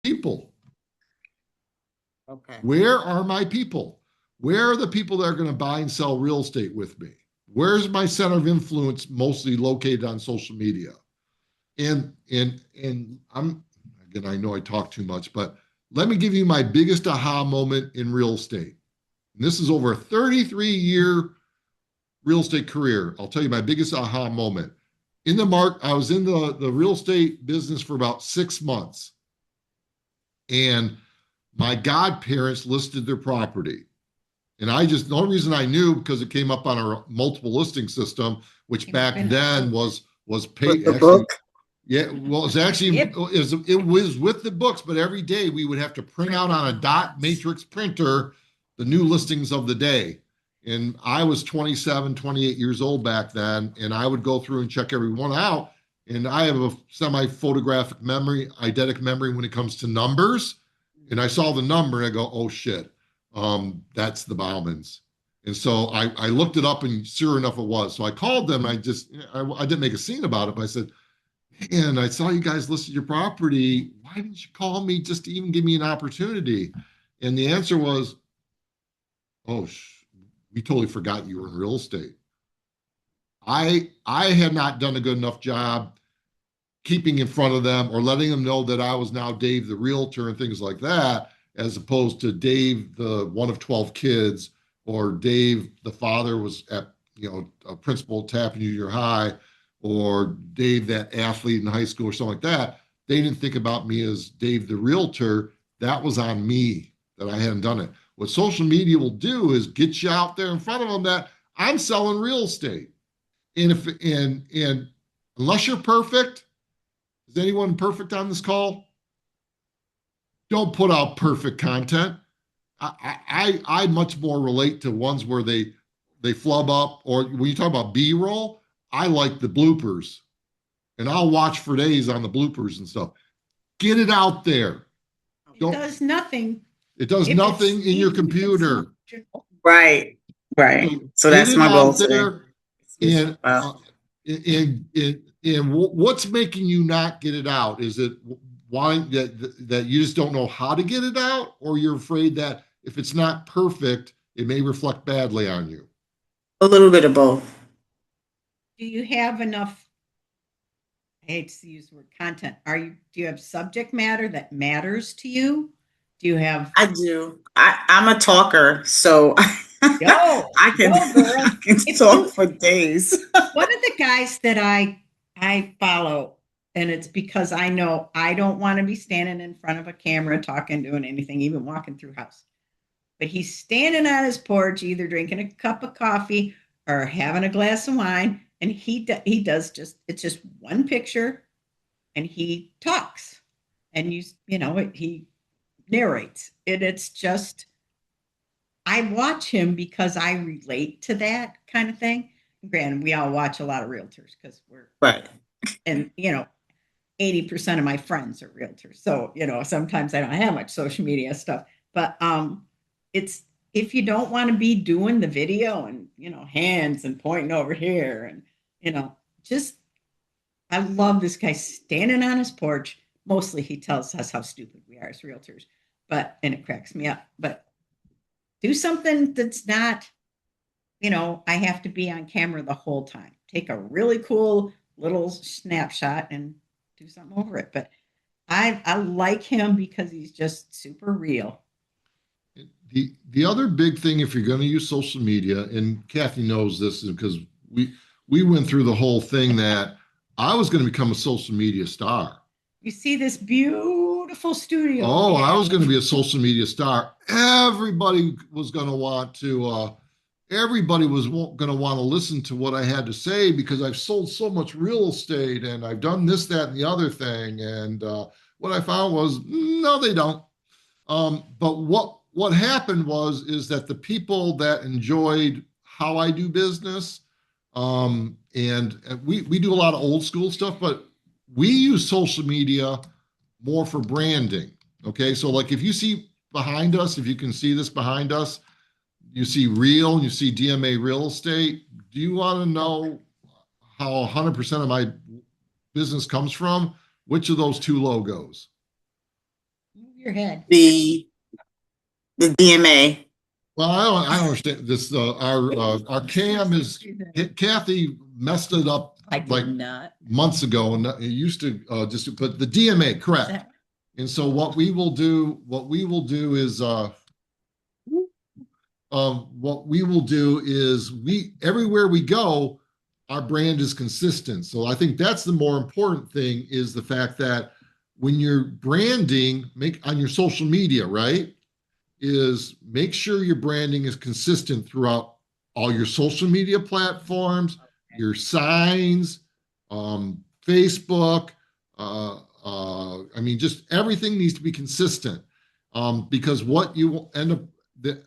people. Okay. Where are my people? Where are the people that are going to buy and sell real estate with me? Where's my center of influence mostly located on social media? And I'm again, I know I talk too much, but let me give you my biggest aha moment in real estate. And this is over a 33-year real estate career. I'll tell you my biggest aha moment. I was in the real estate business for about 6 months. And my godparents listed their property. And the only reason I knew because it came up on our multiple listing system, which Came up back in a then book. was With paid the actually. book? Yeah, well, it's actually Yep. it was with the books, but every day we would have to print Print out the on a dot dots. matrix printer the new listings of the day. And I was 27, 28 years old back then, and I would go through and check every one out. And I have a semi-photographic memory, eidetic memory when it comes to numbers. And I saw the number and I go, oh shit, that's the Baumans. And so I looked it up and sure enough it was. So I called them. I didn't make a scene about it, but I said, and I saw you guys listed your property. Why didn't you call me just to even give me an opportunity? And the answer was, oh, we totally forgot you were in real estate. I had not done a good enough job keeping in front of them or letting them know that I was now Dave the realtor and things like that, as opposed to Dave the one of 12 kids or Dave the father was at a principal at Tappan Junior High or Dave that athlete in high school or something like that. They didn't think about me as Dave the realtor. That was on me that I hadn't done it. What social media will do is get you out there in front of them that I'm selling real estate. And unless you're perfect, is anyone perfect on this call? Don't put out perfect content. I much more relate to ones where they flub up, or when you talk about B-roll, I like the bloopers, and I'll watch for days on the bloopers and stuff. Get it out there. It Don't. does nothing It does if nothing it's in your even if it's computer. marginal. Right. Right. So So get that's it my goal out today. there, and and what's making you not get it out? Is it why that you just don't know how to get it out, or you're afraid that if it's not perfect, it may reflect badly on you? A little bit of both. Do you have enough? I hate to use the word content. Do you have subject matter that matters to you? Do you have I do. I'm a talker, so go I girl? can If talk you for days. One of the guys that I follow, and it's because I know I don't want to be standing in front of a camera talking, doing anything, even walking through house. But he's standing on his porch, either drinking a cup of coffee or having a glass of wine, and he does just it's just one picture, and he talks, and he narrates, and it's just I watch him because I relate to that kind of thing. Granted, we all watch a lot of realtors because we're Right. and 80% of my friends are realtors. So, sometimes I don't have much social media stuff. But it's if you don't want to be doing the video and hands and pointing over here and just I love this guy standing on his porch. Mostly he tells us how stupid we are as realtors, and it cracks me up. But do something that's not, I have to be on camera the whole time. Take a really cool little snapshot and do something over it. But I like him because he's just super real. The other big thing, if you're going to use social media, and Kathy knows this because we went through the whole thing that I was going to become a social media star. You see this beautiful studio Oh, we I was have. going to be a social media star. Everybody was going to want to. Everybody was going to want to listen to what I had to say because I've sold so much real estate and I've done this, that, and the other thing. And what I found was, no, they don't. But what happened was is that the people that enjoyed how I do business, and we do a lot of old school stuff, but we use social media more for branding. Okay, so like if you see behind us, if you can see this behind us, you see real and you see DMA real estate. Do you want to know how 100% of my business comes from? Which of those two logos? Move your head. the DMA. Well, I don't understand this. Our cam is Kathy messed it up I did like not. months ago, and it used to just put the DMA correct. And so what we will do is we everywhere we go, our brand is consistent. So I think that's the more important thing is the fact that when you're branding, make on your social media, right? Is make sure your branding is consistent throughout all your social media platforms, your signs, Facebook. I mean, just everything needs to be consistent because what you will end up, the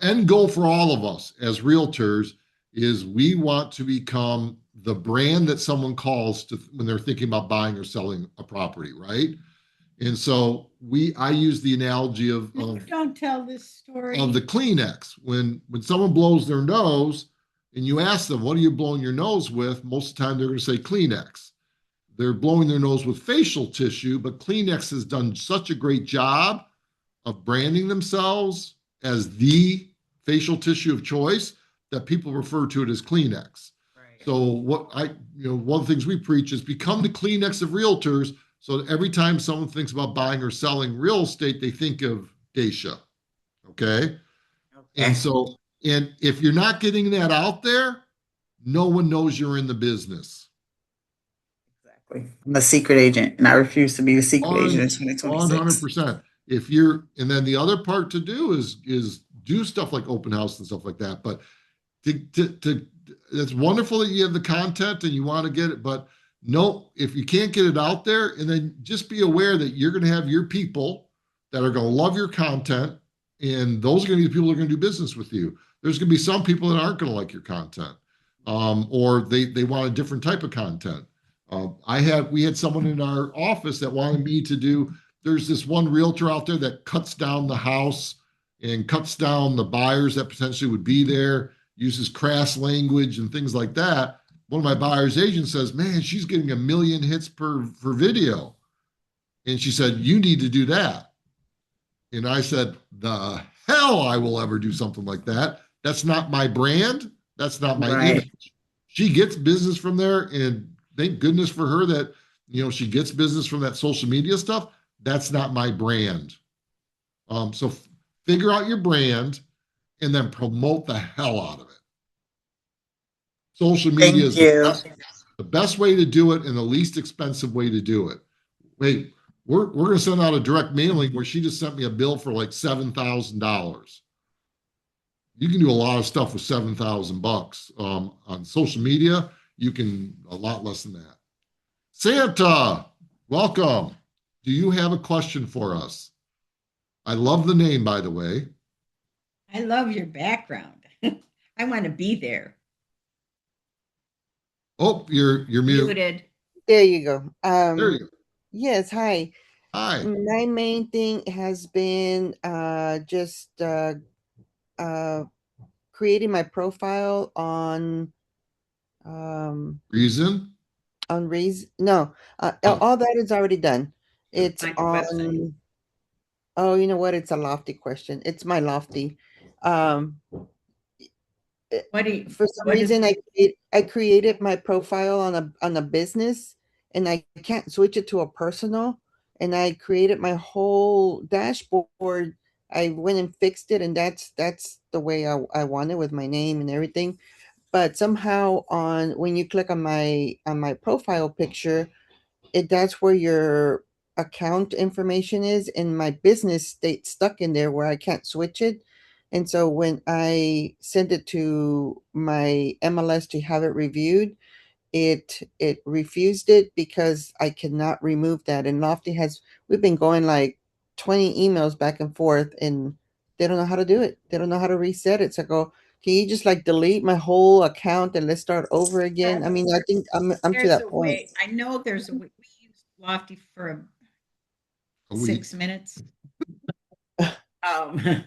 end goal for all of us as realtors is we want to become the brand that someone calls to when they're thinking about buying or selling a property, right? And so I use the analogy You don't tell this story. of the Kleenex. When someone blows their nose and you ask them, what are you blowing your nose with? Most of the time they're going to say Kleenex. They're blowing their nose with facial tissue, but Kleenex has done such a great job of branding themselves as the facial tissue of choice that people refer to it as Kleenex. Right. So one of the things we preach is become the Kleenex of realtors. So that every time someone thinks about buying or selling real estate, they think of Dacia. Okay. And so, and if you're not getting that out there, no one knows you're in the business. Exactly. I'm a secret agent, and I refuse to be the secret agent in 2026. 100%. If you're, and then the other part to do is do stuff like open house and stuff like that. But it's wonderful that you have the content and you want to get it, but no, if you can't get it out there, and then just be aware that you're going to have your people that are going to love your content, and those are going to be the people that are going to do business with you. There's going to be some people that aren't going to like your content, or they want a different type of content. We had someone in our office that wanted me to do. There's this one realtor out there that cuts down the house and cuts down the buyers that potentially would be there, uses crass language and things like that. One of my buyer's agents says, "Man, she's getting 1 million hits per video," and she said, "You need to do that." And I said, "The hell I will ever do something like that. That's not my brand. That's not my Right. image." She gets business from there, and thank goodness for her that she gets business from that social media stuff. That's not my brand. So figure out your brand and then promote the hell out of it. Social media Thank is you. the best way to do it and the least expensive way to do it. Wait, we're going to send out a direct mailing where she just sent me a bill for like $7,000. You can do a lot of stuff with $7,000 on social media. You can a lot less than that. Santa, welcome. Do you have a question for us? I love the name, by the way. I love your background. I want to be there. Oh, you're muted. Muted. There you go. There you go. Yes, hi. Hi. My main thing has been just creating my profile Reason? on Raise. No, Oh, all that is already done. It's On your website. on. Oh, you know what? It's a lofty question. It's my lofty. Um, What do you, for some what is reason, I created my profile on a business, and I can't switch it to a personal. And I created my whole dashboard. I went and fixed it, and that's the way I want it with my name and everything. But somehow on when you click on my profile picture, that's where your account information is, and my business state stuck in there where I can't switch it. And so when I sent it to my MLS to have it reviewed, it refused it because I cannot remove that. And Lofty has we've been going like 20 emails back and forth, and they don't know how to do it. They don't know how to reset it. So I go, can you just like delete my whole account and let's start over again? I mean, I think I'm to there's that a point. way? I know there's a way. We used Lofty for a week. 6 minutes. Um,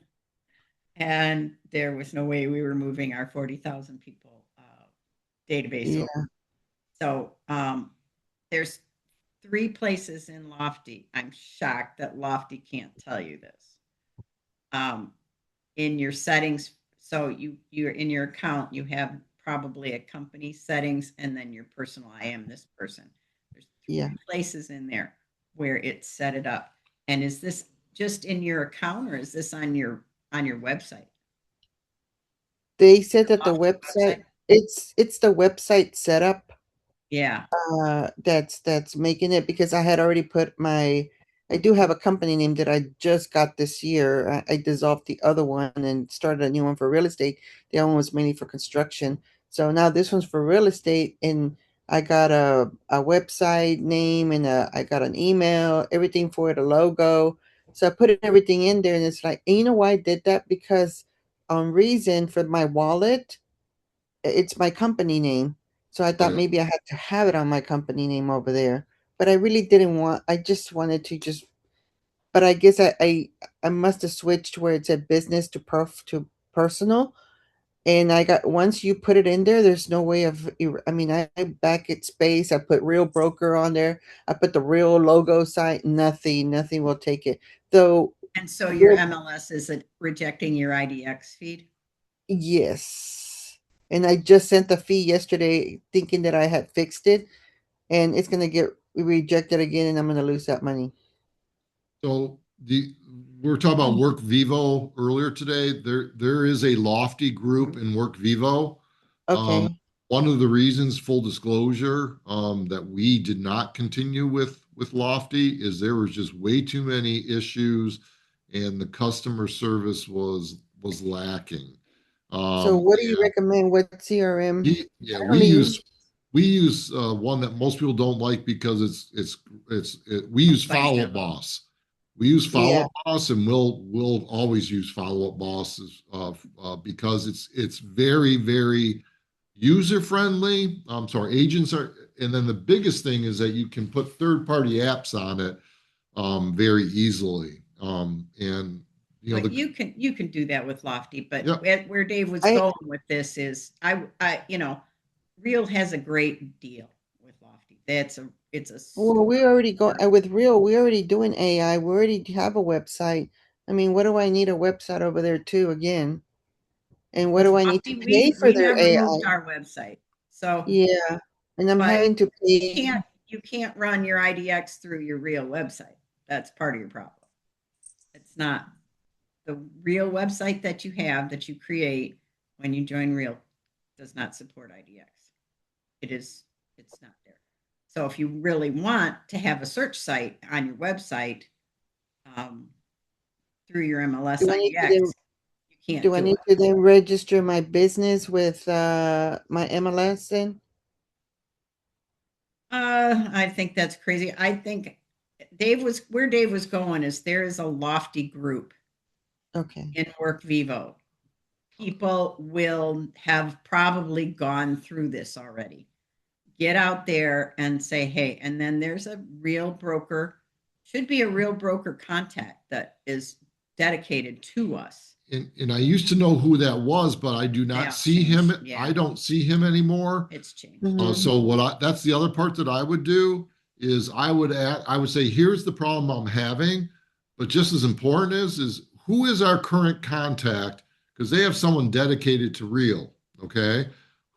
and there was no way we were moving our 40,000 people database Yeah. over. So there's 3 places in Lofty. I'm shocked that Lofty can't tell you this. In your settings, so you're in your account, you have probably a company settings and then your personal. I am this person. There's 3 Yeah. places in there where it's set it up. And is this just in your account or is this on your website? They said that the Lofty website, it's the website setup Yeah. that's making it, because I had already put I do have a company name that I just got this year. I dissolved the other one and started a new one for real estate. The other one was mainly for construction. So now this one's for real estate, and I got a website name and I got an email, everything for it, a logo. So I put everything in there, and it's like, and you know why I did that? Because on Reason for my wallet, it's my company name. So I thought Right. maybe I had to have it on my company name over there. But I really didn't want, I just wanted to just, but I guess I must have switched where it said business to personal. And I got, once you put it in there, there's no way of, I mean, I back it space. I put real broker on there. I put the real logo site. Nothing will take it. Though, And so your MLS is rejecting your IDX feed? yes. And I just sent the fee yesterday thinking that I had fixed it, and it's going to get rejected again, and I'm going to lose that money. So we were talking about Work Vivo earlier today. There is a Lofty group in Work Vivo. Okay. One of the reasons, full disclosure, that we did not continue with Lofty is there was just way too many issues, and the customer service was lacking. So what do you And recommend? What CRM? yeah, I we only use use, we use one that most people don't like because we use By Follow Up Zillow. Boss. We use Follow yeah. Up Boss, and we'll always use Follow Up Bosses because it's very user friendly. I'm sorry, agents are, and then the biggest thing is that you can put third party apps on it very easily. And you know But the you can do that with Lofty, but yeah. where Dave was I going with this is Real has a great deal with Lofty. It's a Well, we already go super with Real. We already doing AI. We already have a website. I mean, what do I need a website over there too again? And what with do I need to Lofty. pay for We their never moved AI? our website. So, Yeah, and I'm but having to you pay. can't run your IDX through your Real website. That's part of your problem. It's not the Real website that you have that you create when you join Real does not support IDX. It's not there. So if you really want to have a search site on your website um, through your MLS Do I need to IDX, then you can't do I do need it. to then register my business with my MLS then? I think that's crazy. I think Dave was going is there is a Lofty group Okay. in Work Vivo. People will have probably gone through this already. Get out there and say, hey, and then there's a Real broker, should be a Real broker contact that is dedicated to us. And I used to know who that was, but I do They not all see him. changed. Yeah, I don't see him anymore. it's changed. Mhm. So that's the other part that I would do is I would say, here's the problem I'm having, but just as important is who is our current contact? Because they have someone dedicated to Real. Okay.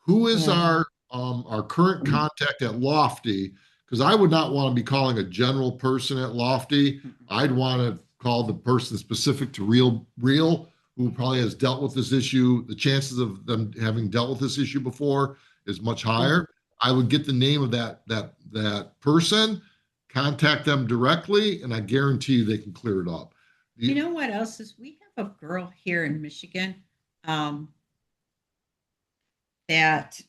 Who is Right. our current contact at Lofty? Because I would not want to be calling a general person at Lofty. I'd want to call the person specific to Real, who probably has dealt with this issue. The chances of them having dealt with this issue before is much higher. I would get the name of that person, contact them directly, and I guarantee you they can clear it up. You know what else is? We have a girl here in Michigan um, that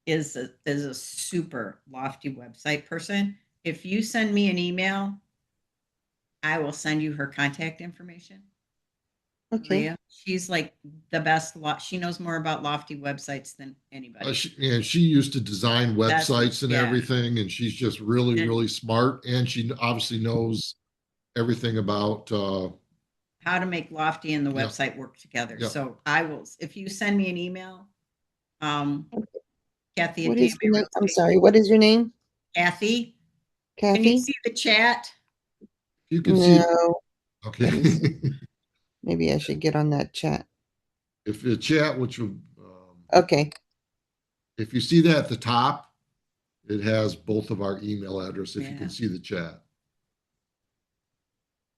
is a super Lofty website person. If you send me an email, I will send you her contact information. Okay. Maria, she's like the best. She knows more about Lofty websites than anybody. She used to design That's websites and yeah. everything, and she's just really smart, and she obviously knows everything about How to make Lofty and the yeah, website work together. yeah. So I will, if you send me an email, um, Kathy at What is your DMA name? I'm Realty, sorry. What is your name? Kathy Can you Kathy? see the chat? You can see, No. okay. Let me see. Maybe I should get on that chat. If the chat, which will, Okay. if you see that at the top, it has both of our email address, if you Yeah. can see the chat.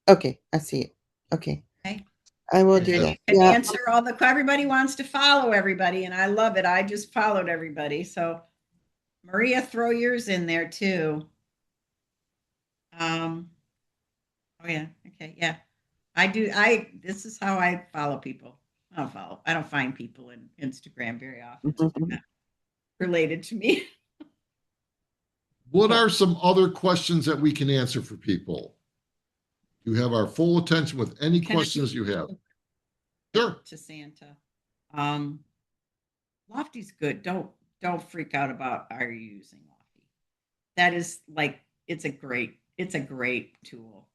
Okay. I see it. Okay. Okay. I will And do then that. you can Yeah. answer all the, everybody wants to follow everybody, and I love it. I just followed everybody. So Maria, throw yours in there too. Oh yeah. Okay. Yeah. I do. This is how I follow people. I don't find people in Instagram very often. So they're not related to me. What are some other questions that we can answer for people? You have our full attention with any Can I questions you have. Sure. to Santa. Lofty's good. Don't freak out about are you using Lofty. That is like it's a great tool.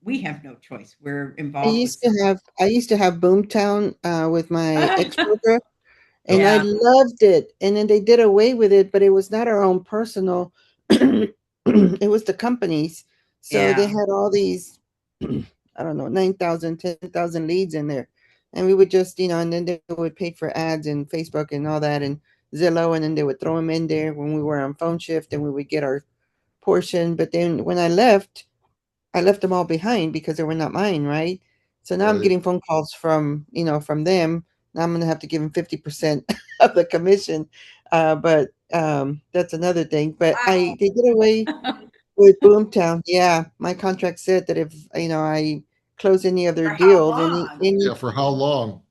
We have no choice. We're involved with I used to have Boomtown with my ex-broker, and I yeah. loved it. And then they did away with it, but it was not our own personal. It was the companies. So they Yeah. had all these, I don't know, 9,000, 10,000 leads in there. And we would just, and then they would pay for ads and Facebook and all that and Zillow, and then they would throw them in there when we were on phone shift and we would get our portion. But then when I left them all behind because they were not mine, right? So now I'm Right. getting phone calls from them. Now I'm going to have to give them 50% of the commission. But that's another thing. But Wow. they did away with Boomtown. Yeah, my contract said that if I close any of their For how deals, long? Yeah, for how long?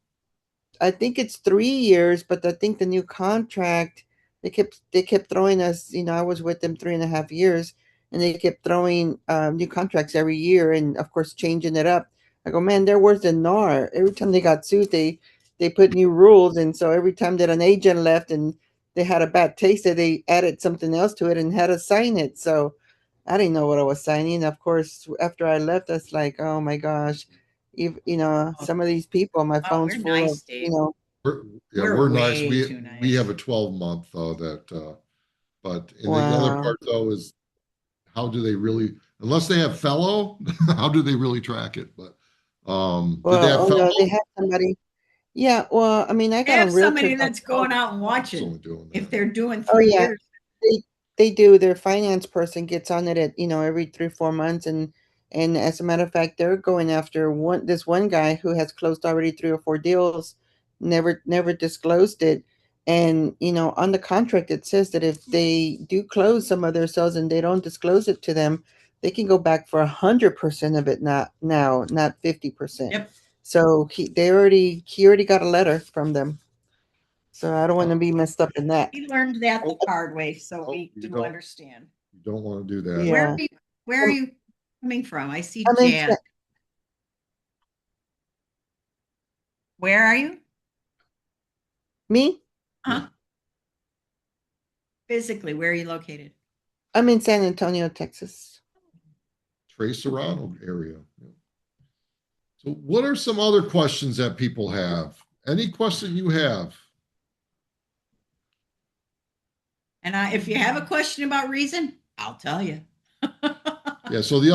I think it's 3 years, but I think the new contract they kept throwing us. I was with them 3.5 years, and they kept throwing new contracts every year, and of course changing it up. I go, man, they're worse than NAR. Every time they got sued, they put new rules, and so every time that an agent left and they had a bad taste, that they added something else to it and had us sign it. So I didn't know what I was signing. Of course, after I left, I was like, oh my gosh, some of these people, my Oh, phone's we're full nice, of, Dave. Yeah, We're we're nice. way We too we have nice. a 12-month but and the other wow. part though is how do they really, unless they have fellow, how do they really track it? But did they Well, have oh no, they fellow? have somebody. Yeah, well, I mean, I They got have on somebody realtor.com. that's going out and It's watching only doing if that. they're doing Oh 3 yeah, years. they do. Their finance person gets on it at every 3 4 months, and as a matter of fact, they're going after one guy who has closed already 3 or 4 deals, never disclosed it, and on the contract it says that if they do close some of their sales and they don't disclose it to them, they can go back for 100% of it, not now, not 50%. Yep. So he already got a letter from them. So I don't want to be messed up in that. We learned that the Oh, hard way, so oh, we you do don't understand. you don't want to do that. Yeah. Where are you coming from? I see I mean, Jan. Where are you? me? Huh? Physically, where are you located? I'm in San Antonio, Texas. Trace Serrano area. Yeah. So what are some other questions that people have? Any question you have? And if you have a question about reason, I'll tell you. Yeah, so the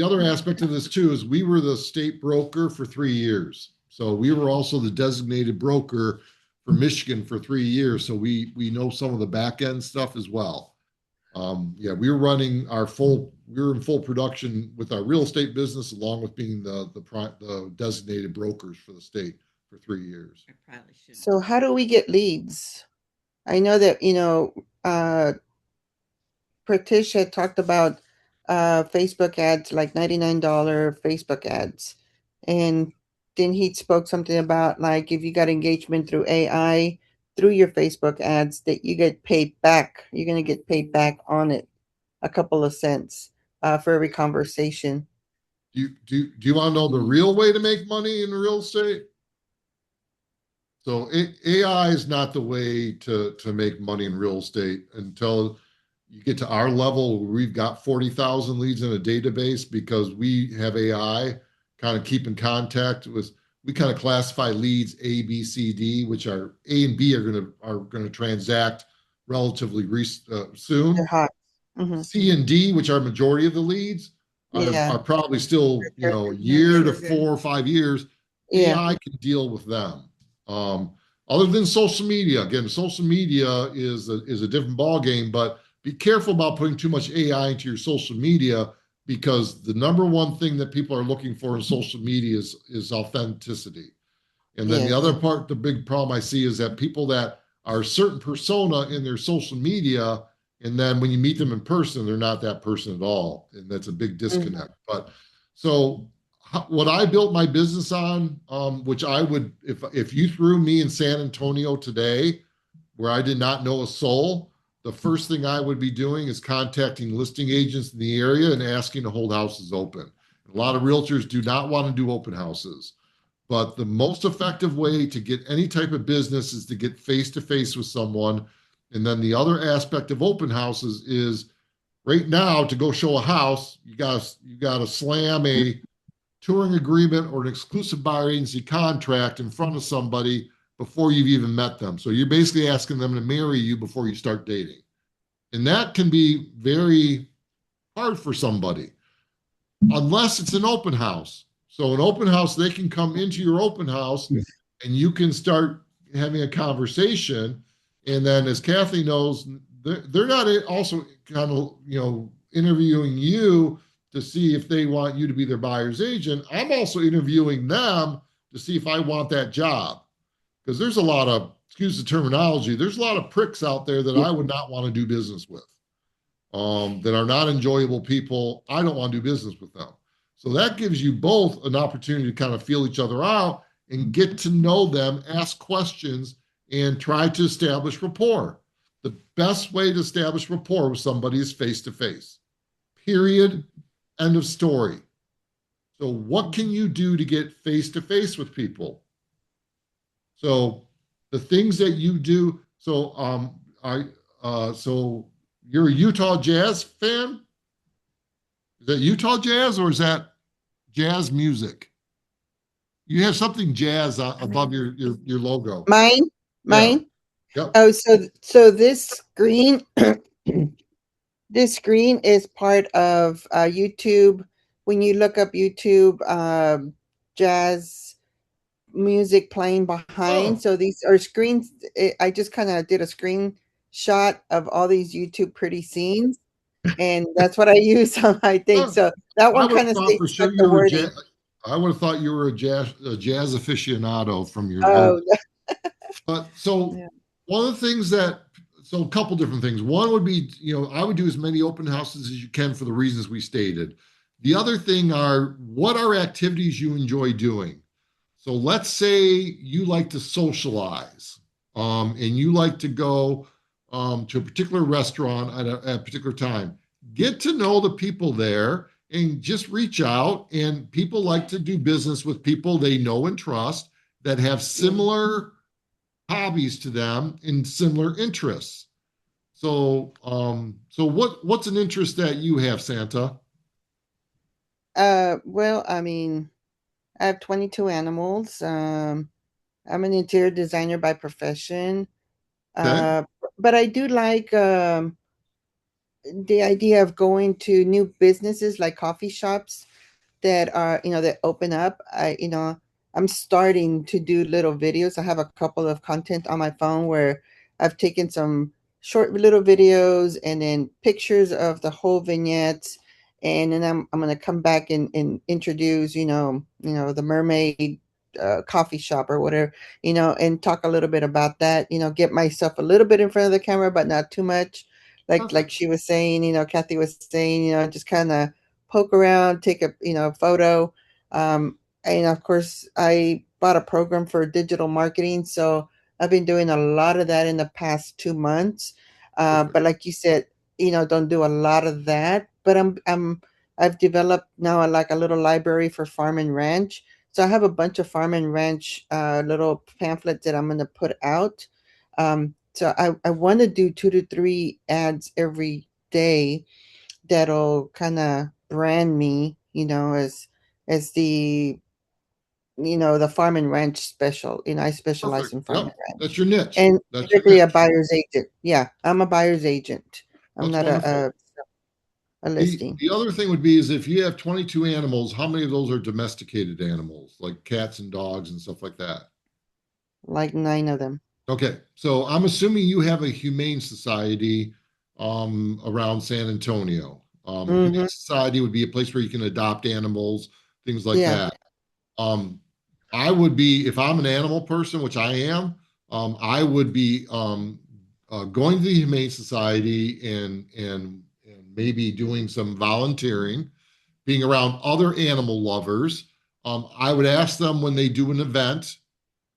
other aspect of this too is we were the state broker for 3 years. So we were also the designated broker for Michigan for 3 years. So we know some of the back end stuff as well. Yeah, we were in full production with our real estate business along with being the designated brokers for the state for 3 years. I probably shouldn't. So how do we get leads? I know that, Patricia talked about Facebook ads, like $99 Facebook ads. And then he spoke something about like if you got engagement through AI through your Facebook ads that you get paid back. You're going to get paid back on it a couple of cents for every conversation. Do you want to know the real way to make money in real estate? So AI is not the way to make money in real estate until you get to our level where we've got 40,000 leads in a database because we have AI kind of keep in contact with, we kind of classify leads A, B, C, D, which are A and B are going to transact relatively They're soon. hot. C and D, which are majority of the leads, Yeah. are probably still, year to 4 or 5 years. Yeah. AI can deal with them. Other than social media, again, social media is a different ball game, but be careful about putting too much AI into your social media, because the number one thing that people are looking for in social media is authenticity. And then the Yes. other part, the big problem I see is that people that are a certain persona in their social media, and then when you meet them in person, they're not that person at all. And that's a big disconnect. But so what I built my business on, which I would, if you threw me in San Antonio today, where I did not know a soul, the first thing I would be doing is contacting listing agents in the area and asking to hold houses open. A lot of realtors do not want to do open houses. But the most effective way to get any type of business is to get face to face with someone. And then the other aspect of open houses is right now, to go show a house, you got to slam a touring agreement or an exclusive buyer agency contract in front of somebody before you've even met them. So you're basically asking them to marry you before you start dating. And that can be very hard for somebody unless it's an open house. So an open house, they can come into your open house and you can start having a conversation. And then, as Kathy knows, they're not also kind of, interviewing you to see if they want you to be their buyer's agent. I'm also interviewing them to see if I want that job. Because there's a lot of, excuse the terminology, there's a lot of pricks out there that I would not want to do business with, that are not enjoyable people. I don't want to do business with them. So that gives you both an opportunity to kind of feel each other out and get to know them, ask questions, and try to establish rapport. The best way to establish rapport with somebody is face to face. Period. End of story. So what can you do to get face to face with people? So the things that you do. So so you're a Utah Jazz fan? Is that Utah Jazz or is that jazz music? You have something jazz above your logo. Mine, Yeah. mine. Yep. Oh, so this screen, this screen is part of YouTube. When you look up YouTube, jazz music playing behind. Oh. So these are screens. I just kind of did a screenshot of all these YouTube pretty scenes, and that's what I use on my thing. Oh. So that I one would kind have of thought stays for like sure the you were wording. I would have thought you were a jazz aficionado from your logo. Oh, But so yeah. one of the things so a couple different things. One would be, I would do as many open houses as you can for the reasons we stated. The other thing are, what are activities you enjoy doing? So let's say you like to socialize, and you like to go to a particular restaurant at a particular time. Get to know the people there and just reach out. And people like to do business with people they know and trust that have similar hobbies to them and similar interests. So, so what's an interest that you have, Santa? Well, I mean, I have 22 animals. I'm an interior designer by profession. Okay. Uh, but I do like the idea of going to new businesses like coffee shops that are, that open up. I'm starting to do little videos. I have a couple of content on my phone where I've taken some short little videos and then pictures of the whole vignettes, and then I'm gonna come back and introduce, the mermaid coffee shop or whatever, and talk a little bit about that. Get myself a little bit in front of the camera, but not too much. Like Perfect. she was saying, Kathy was saying, just kind of poke around, take a photo. And of course, I bought a program for digital marketing, so I've been doing a lot of that in the past 2 months. Perfect. But like you said, don't do a lot of that. But I've developed now like a little library for farm and ranch. So I have a bunch of farm and ranch little pamphlets that I'm going to put out. So I want to do 2 to 3 ads every day that'll kind of brand me, as the farm and ranch special. I specialize Perfect. in farm Yep. and ranch. That's your niche. And That's your typically a niche. buyer's agent. Yeah, I'm a buyer's agent. I'm That's not a wonderful. a listing. The other thing would be is if you have 22 animals, how many of those are domesticated animals, like cats and dogs and stuff like that? Like 9 of them. Okay, so I'm assuming you have a humane society around San Antonio. Humane Mm-hmm. society would be a place where you can adopt animals, things like Yeah. that. Um, I would be, if I'm an animal person, which I am, I would be going to the Humane Society and maybe doing some volunteering, being around other animal lovers. I would ask them when they do an event,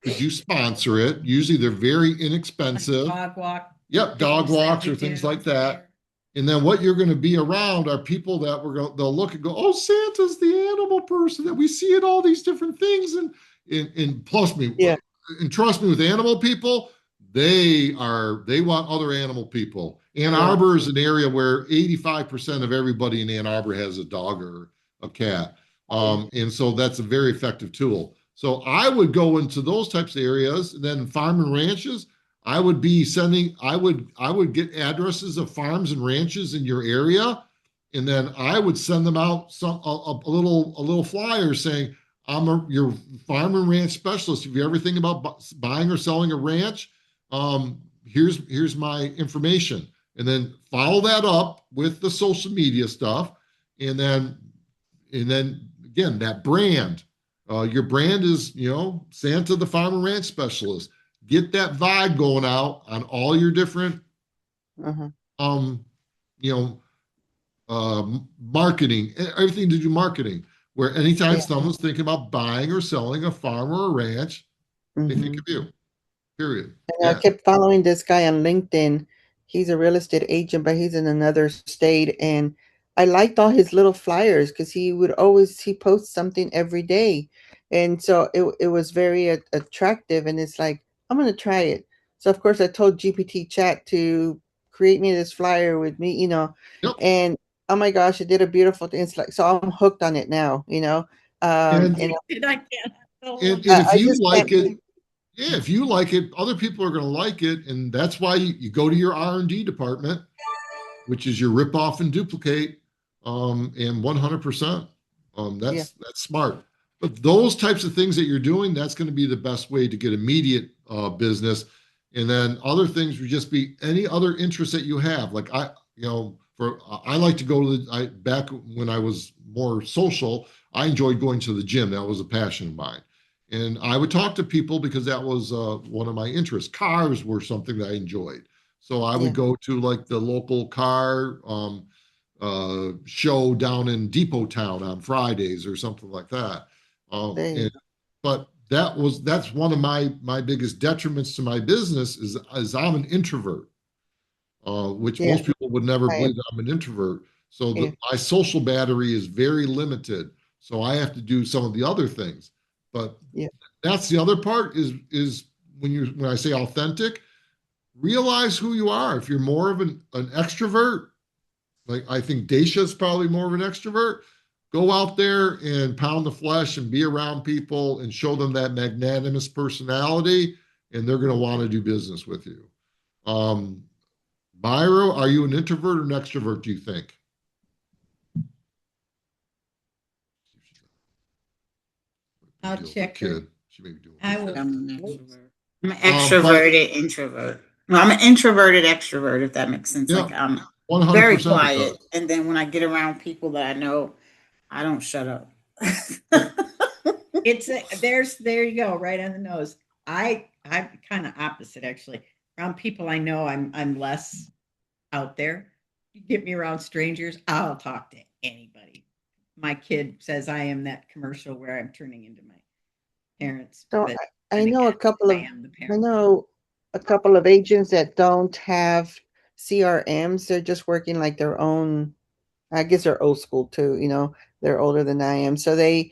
could you sponsor it? Usually they're very inexpensive. Dog walk. Yep, that you dog said walks we or things do like that. there. And then what you're going to be around are people that they'll look and go, oh, Santa's the animal person that we see in all these different things. And plus me, Yeah. and trust me, with animal people, they want other animal people. Ann Yeah. Arbor is an area where 85% of everybody in Ann Arbor has a dog or a cat. And so that's a very effective tool. So I would go into those types of areas, and then farm and ranches. I would be sending, I would get addresses of farms and ranches in your area, and then I would send them out a little flyer saying, your farm and ranch specialist. If you ever think about buying or selling a ranch, here's my information. And then follow that up with the social media stuff. And then again, that brand. Your brand is, Santa the Farm and Ranch Specialist. Get that vibe going out on all your different, Uh-huh. um, you know, marketing, everything to do marketing. Where anytime Yeah. someone's thinking about buying or selling a farm or a ranch, they think Mm-hmm. of you. Period. And I kept following this guy on LinkedIn. He's a real estate agent, but he's in another state. And I liked all his little flyers because he posts something every day. And so it was very attractive. And it's like, I'm going to try it. So, of course, I told GPT chat to create me this flyer with me, Yep. and oh my gosh, it did a beautiful thing. It's like, so I'm hooked on it now, And, and I can't. and I, if I you just like can't. it, yeah, if you like it, other people are going to like it, and that's why you go to your R&D department, which is your rip off and duplicate, and 100%. Yeah. That's smart. But those types of things that you're doing, that's going to be the best way to get immediate business. And then other things would just be any other interests that you have. Like I like to go to back when I was more social, I enjoyed going to the gym. That was a passion of mine. And I would talk to people because that was one of my interests. Cars were something that I enjoyed. So I would Yeah. go to like the local car show down in Depot Town on Fridays or something like that. There you But that's one of my biggest detriments to my business is I'm an introvert, which Yeah, most people would never I am. believe that I'm an introvert. So Yeah. my social battery is very limited. So I have to do some of the other things. But Yeah. that's the other part is when I say authentic, realize who you are. If you're more of an extrovert, like I think Dacia is probably more of an extrovert, go out there and pound the flesh and be around people and show them that magnanimous personality, and they're going to want to do business with you. Um, Myra, are you an introvert or an extrovert, do you think? I'll Deal with check her her. kid. She may be doing I with will. I'm an extrovert. I'm an But extroverted introvert. Well, I'm an introverted extrovert, if that makes sense. yeah, Like I'm very 100% it quiet, does. and then when I get around people that I know, I don't shut up. There you go, right on the nose. I'm kind of opposite actually. Around people I know, I'm less out there. You get me around strangers, I'll talk to anybody. My kid says I am that commercial where I'm turning into my parents, So but I then know a again, couple I of am the I parent. know a couple of agents that don't have CRMs. They're just working like their own. I guess they're old school too, they're older than I am. So they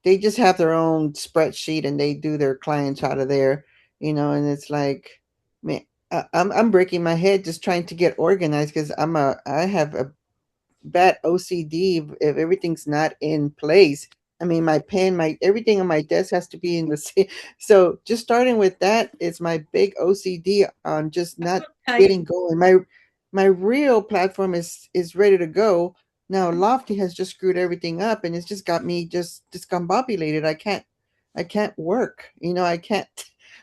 just have their own spreadsheet and they do their clients out of there, and it's like, man, I'm breaking my head just trying to get organized because I have a bad OCD if everything's not in place. I mean, my pen, my everything on my desk has to be in the same. So just starting with that is my big OCD on just not I'll tell you, getting going. my real platform is ready to go. Now Lofty has just screwed everything up, and it's just got me just discombobulated. I can't work. I can't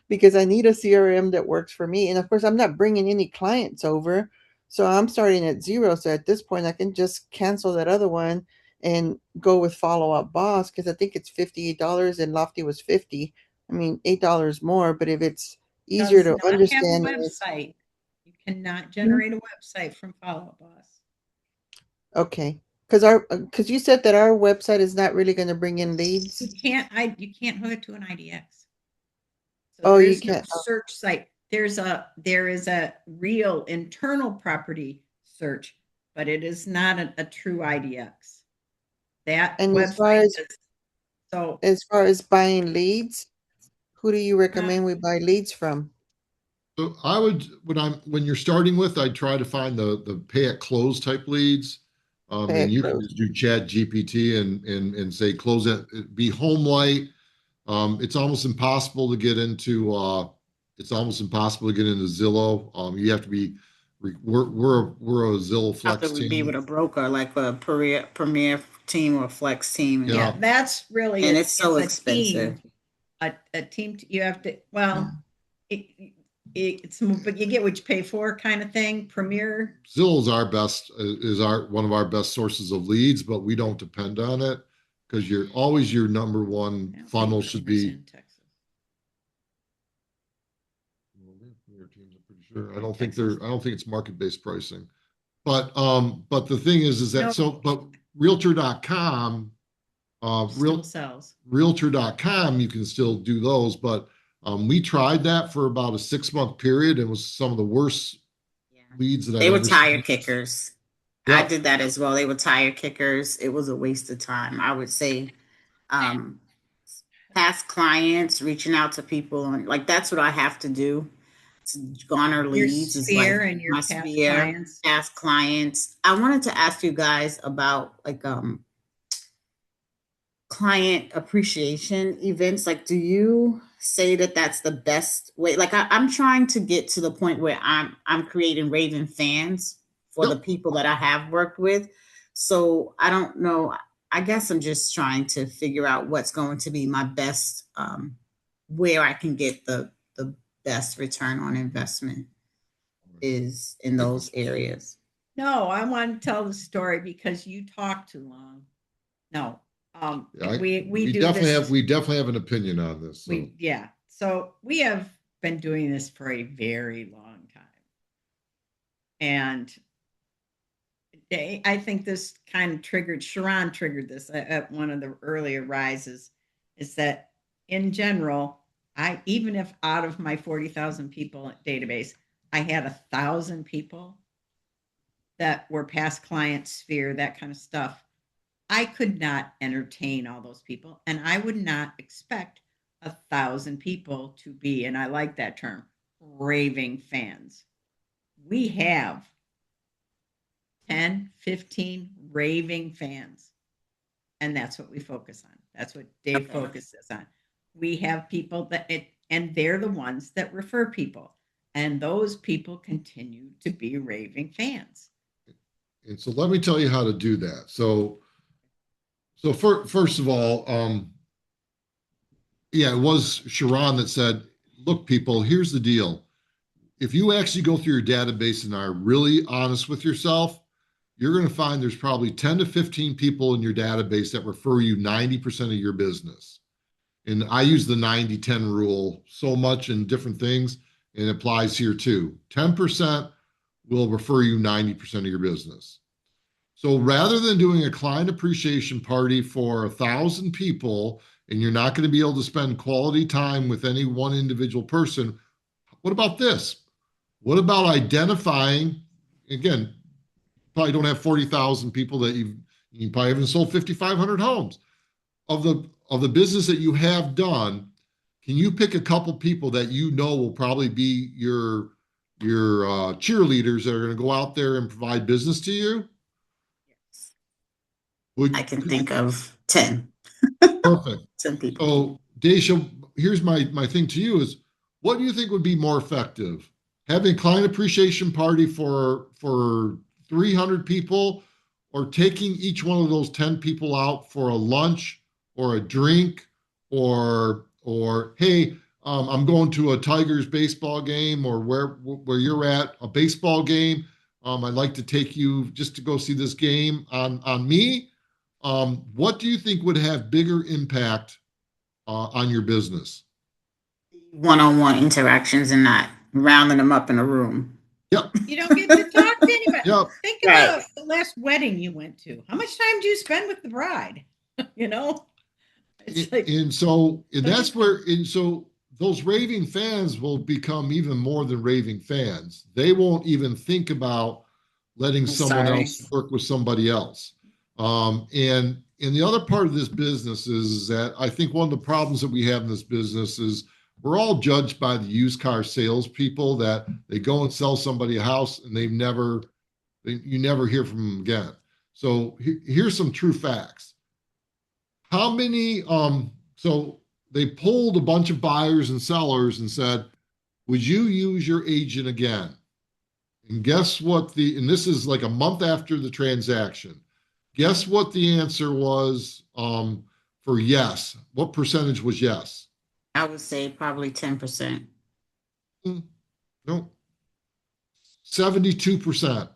because I need a CRM that works for me. And of course, I'm not bringing any clients over, so I'm starting at zero. So at this point, I can just cancel that other one and go with Follow Up Boss because I think it's $58 and Lofty was 50. I mean, $8 more, but if it's easier Does to not have a understand, website. You cannot generate a website from Follow Up Boss. okay. Because you said that our website is not really going to bring in leads. You can't hook it to an IDX. So Oh, there you is no can't. search site. There is a real internal property search, but it is not a true IDX. That And website is so as far as buying leads, who do you uh, recommend we buy leads from? So I would, when you're starting with, I'd try to find the pay at close type leads. Pay And it you can close. just do Chat GPT and say close it, be home light. It's almost impossible to get into Zillow. You have to be we're a Zillow Have to Flex be with team. a broker, like a premier team or flex team, yeah, Yeah. that's really and it's so a expensive. team. A team you have to it, but you get what you pay for kind of thing. Premier. Zillow's our best is our one of our best sources of leads, but we don't depend on it because you're always your number one I don't funnel think should Premier's be. in Texas. Well, your teams, I'm pretty sure. I don't think it's market-based pricing. But the thing is that No. but realtor.com, Still sells. realtor.com, you can still do those, but we tried that for about a 6-month period and it was some of the worst Yeah. leads that I've They were ever tire seen. kickers. I Yeah. did that as well. They were tire kickers. It was a waste of time. I would say um, past clients, reaching out to people, and like that's what I have to do to garner Your leads. Is like sphere and your my past sphere, clients. past clients. I wanted to ask you guys about like client appreciation events. Like, do you say that that's the best way? Like, I'm trying to get to the point where I'm creating raving fans for the Yep. people that I have worked with. So I don't know. I guess I'm just trying to figure out what's going to be my best, where I can get the best return on investment is in those areas. No, I want to tell the story because you talk too long. No, Yeah, we do this. we definitely have an opinion on this. So. So we have been doing this for a very long time, and I think this kind of Sharon triggered this at one of the earlier rises, is that in general, even if out of my 40,000 people database, I had 1,000 people that were past client sphere, that kind of stuff, I could not entertain all those people. And I would not expect 1,000 people to be, and I like that term, raving fans. We have 10, 15 raving fans. And that's what we focus on. That's what Dave focuses on. We have people and they're the ones that refer people. And those people continue to be raving fans. And so let me tell you how to do that. First of all, yeah, it was Sharon that said, look, people, here's the deal. If you actually go through your database and are really honest with yourself, you're going to find there's probably 10 to 15 people in your database that refer you 90% of your business. And I use the 90-10 rule so much in different things, and it applies here too. 10% will refer you 90% of your business. So rather than doing a client appreciation party for 1,000 people, and you're not going to be able to spend quality time with any one individual person, what about this? What about identifying, again, probably don't have 40,000 people that you probably haven't sold 5,500 homes. Of the business that you have done, can you pick a couple people that you know will probably be your cheerleaders that are going to go out there and provide business to you? I can think of 10. Perfect. 10 people. So, Daisha, here's my thing to you is, what do you think would be more effective? having a client appreciation party for 300 people, or taking each one of those 10 people out for a lunch or a drink, or hey, I'm going to a Tigers baseball game, or where you're at, a baseball game. I'd like to take you just to go see this game on me. What do you think would have bigger impact on your business? One-on-one interactions and not rounding them up in a room. Yep. You don't get to talk to anybody. Yep. Think Right. about the last wedding you went to. How much time do you spend with the bride? You know? It's like, And so and that's where, and so those raving fans will become even more than raving fans. They won't even think about letting someone Sorry. else work with somebody else. And the other part of this business is that I think one of the problems that we have in this business is we're all judged by the used car salespeople, that they go and sell somebody a house and you never hear from them again. So here's some true facts. How many, so they polled a bunch of buyers and sellers and said, would you use your agent again? And guess what and this is like a month after the transaction. Guess what the answer was for yes? What percentage was yes? I would say probably 10%. No. 72%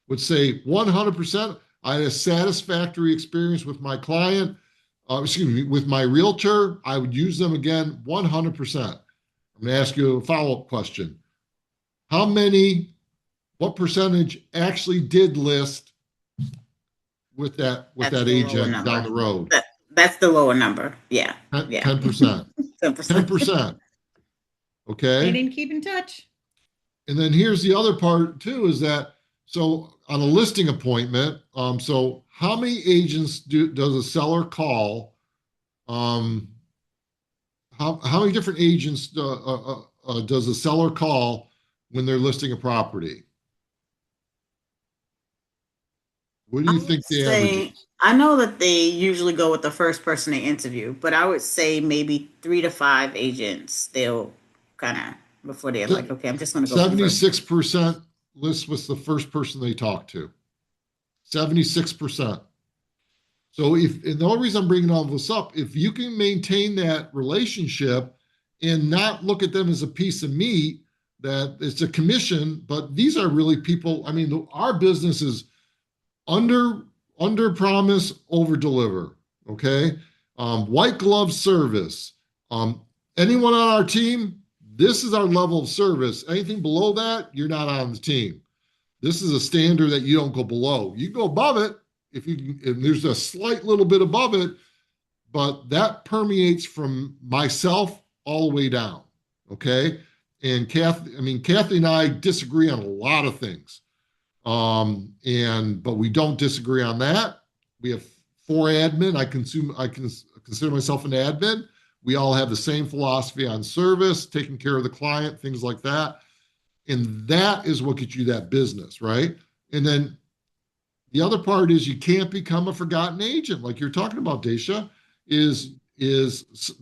would say 100%. I had a satisfactory experience with my client. With my realtor. I would use them again 100%. I'm going to ask you a follow-up question. What percentage actually did list with that agent down the road? That's the lower number. Yeah. 10%. 10%. Okay. they didn't keep in touch. And then here's the other part too, is that, so on a listing appointment, so how many agents does a seller call? How many different agents does a seller call when they're listing a property? What do you think the average is? I know that they usually go with the first person they interview, but I would say maybe 3 to 5 agents. They'll kind of, before they're like, okay, I'm just going to go. 76% list was the first person they talk to. 76%. So and the only reason I'm bringing all this up, if you can maintain that relationship and not look at them as a piece of meat, that it's a commission, but these are really people. I mean, our business is under promise, over deliver. Okay. White glove service. Anyone on our team, this is our level of service. Anything below that, you're not on the team. This is a standard that you don't go below. You go above it if there's a slight little bit above it, but that permeates from myself all the way down. Okay. And Kathy and I disagree on a lot of things. But we don't disagree on that. We have 4 admin. I consider myself an admin. We all have the same philosophy on service, taking care of the client, things like that. And that is what gets you that business, right? And then the other part is you can't become a forgotten agent, like you're talking about, Dacia, is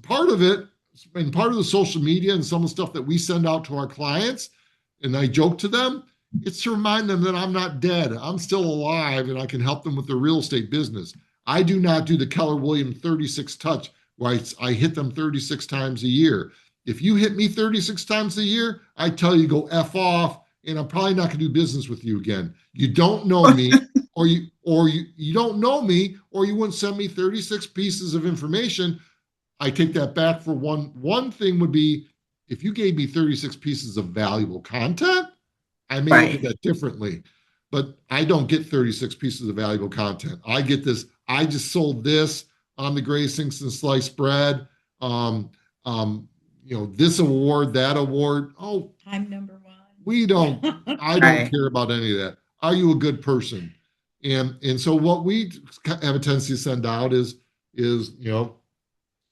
part of it, and part of the social media and some of the stuff that we send out to our clients, and I joke to them, it's to remind them that I'm not dead. I'm still alive and I can help them with their real estate business. I do not do the Keller Williams 36 touch where I hit them 36 times a year. If you hit me 36 times a year, I tell you go F off, and I'm probably not going to do business with you again. You don't know me, or you don't know me, or you wouldn't send me 36 pieces of information. I take that back for one thing would be, if you gave me 36 pieces of valuable content, I may look at that differently, but I don't get 36 pieces of valuable content. I get this. I just sold this on the greatest things since sliced bread. This award, that award. Oh, I'm number 1. I don't care about any of that. Are you a good person? And so what we have a tendency to send out is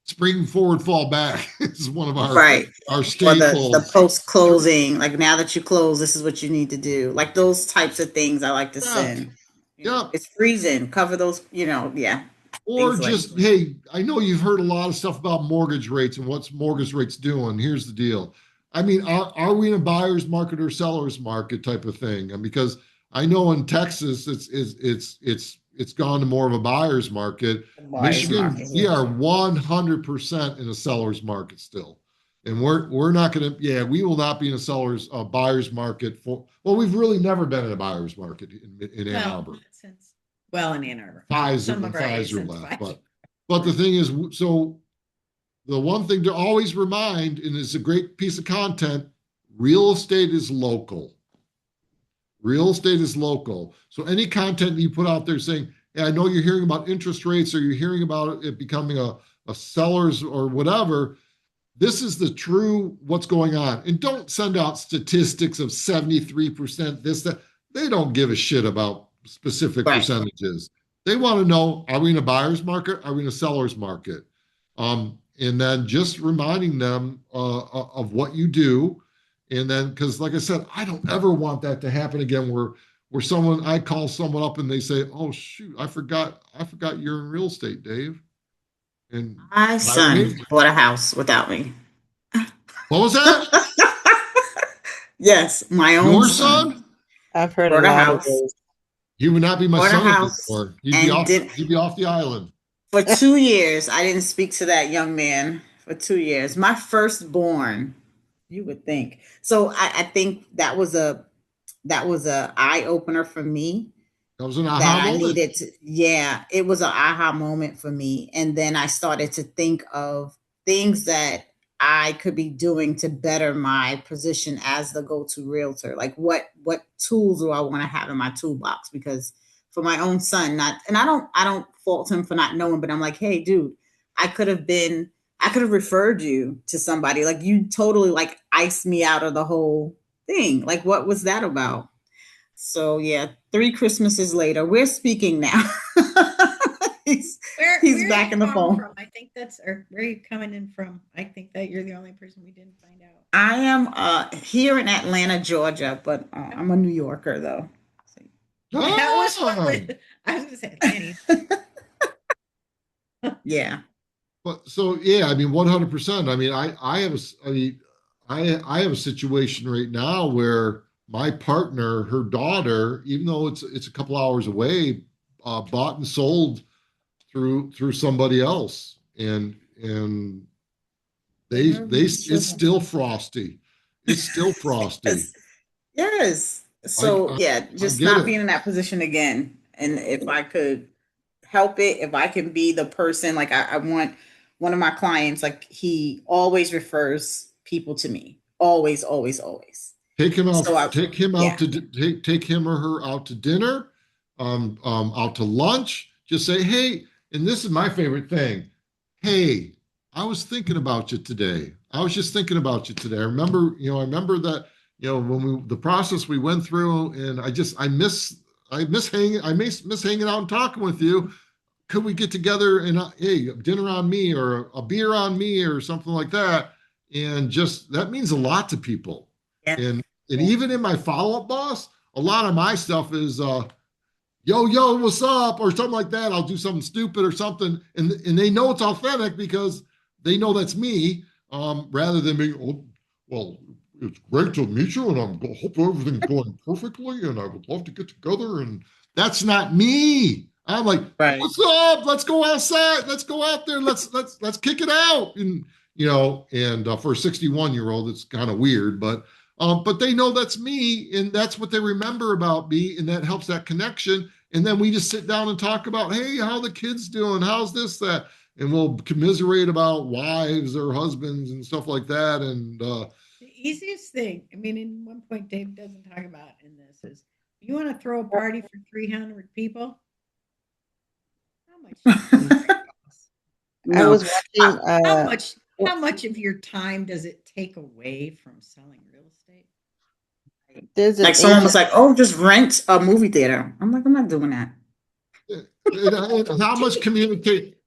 spring forward, fall back is one of our staples. The post closing, like now that you close, this is what you need to do. Like those types of things I like to send. Yeah. It's freezing. Cover those, yeah. Or just, hey, I know you've heard a lot of stuff about mortgage rates and what's mortgage rates doing. Here's the deal. I mean, are we in a buyer's market or seller's market type of thing? And because I know in Texas, it's gone to more of a buyer's market. The buyer's Michigan, market, we yeah. are 100% in a seller's market still. And we're not going to, yeah, we will not be in a buyer's market for, well, we've really never been in a buyer's market in Ann Well, Arbor. in Ann Arbor. Pfizer, Some when of our Pfizer agents left. buy. But the thing is, so the one thing to always remind, and it's a great piece of content, real estate is local. Real estate is local. So any content you put out there saying, hey, I know you're hearing about interest rates or you're hearing about it becoming a seller's or whatever, this is the true what's going on. And don't send out statistics of 73% this, that. They don't give a shit about specific Right. percentages. They want to know, are we in a buyer's market? Are we in a seller's market? And then just reminding them of what you do. And then, because like I said, I don't ever want that to happen again where I call someone up and they say, oh shoot, I forgot you're in real estate, Dave. And My son bought a house without me. what was that? Yes, my own Your son son? I've heard a bought a lot of house. those. He would not be my Bought a son house anymore. and He'd be off the island. for 2 years, I didn't speak to that young man for 2 years. My firstborn, you would think. So I think that was a eye opener for me. That was an That aha I moment. needed to, yeah, it was an aha moment for me. And then I started to think of things that I could be doing to better my position as the go-to realtor. Like what tools do I want to have in my toolbox? Because for my own son, and I don't fault him for not knowing, but I'm like, hey, dude, I could have referred you to somebody. Like you totally like iced me out of the whole thing. Like what was that about? So yeah, 3 Christmases later, we're speaking now. he's Where back are in you the calling phone. from? I think or where are you coming in from? I think that you're the only person we didn't find out. I am here in Atlanta, Georgia, but I'm a New Yorker though. That was what Ah! I was going to say. Atlanta. Yeah. But so yeah, I mean, 100%. I mean, I have I have a situation right now where my partner, her daughter, even though it's a couple hours away, bought and sold through somebody else, and it's still frosty. It's still frosty. Yes. Yes. I, So I yeah, I just get not it. being in that position again. And if I could help it, if I can be the person, like I want one of my clients, like he always refers people to me. Always, always, always. Take him out. So Take him out yeah. to take him or her out to dinner, out to lunch. Just say, hey, and this is my favorite thing. Hey, I was thinking about you today. I was just thinking about you today. I remember that, when the process we went through, and I miss hanging out and talking with you. Could we get together and hey, dinner on me or a beer on me or something like that? And just that means a lot to people. Yeah. And even in my follow-up boss, a lot of my stuff is yo, what's up? Or something like that. I'll do something stupid or something. And they know it's authentic because they know that's me, rather than being, oh, well, it's great to meet you and I hope everything's going perfectly and I would love to get together. And that's not me. I'm like, Right. what's up? Let's go outside. Let's go out there. Let's kick it out. And for a 61-year-old, it's kind of weird, but they know that's me, and that's what they remember about me, and that helps that connection. And then we just sit down and talk about, hey, how the kids doing? How's this, that? And we'll commiserate about wives or husbands and stuff like that. And the easiest thing, I mean, in one point Dave doesn't talk about in this is, you want to throw a party for 300 people? How much? I No. was watching. How much of your time does it take away from selling real estate? There's an Like someone agent. was like, "Oh, just rent a movie theater." I'm like, "I'm not doing that." and how much communicate?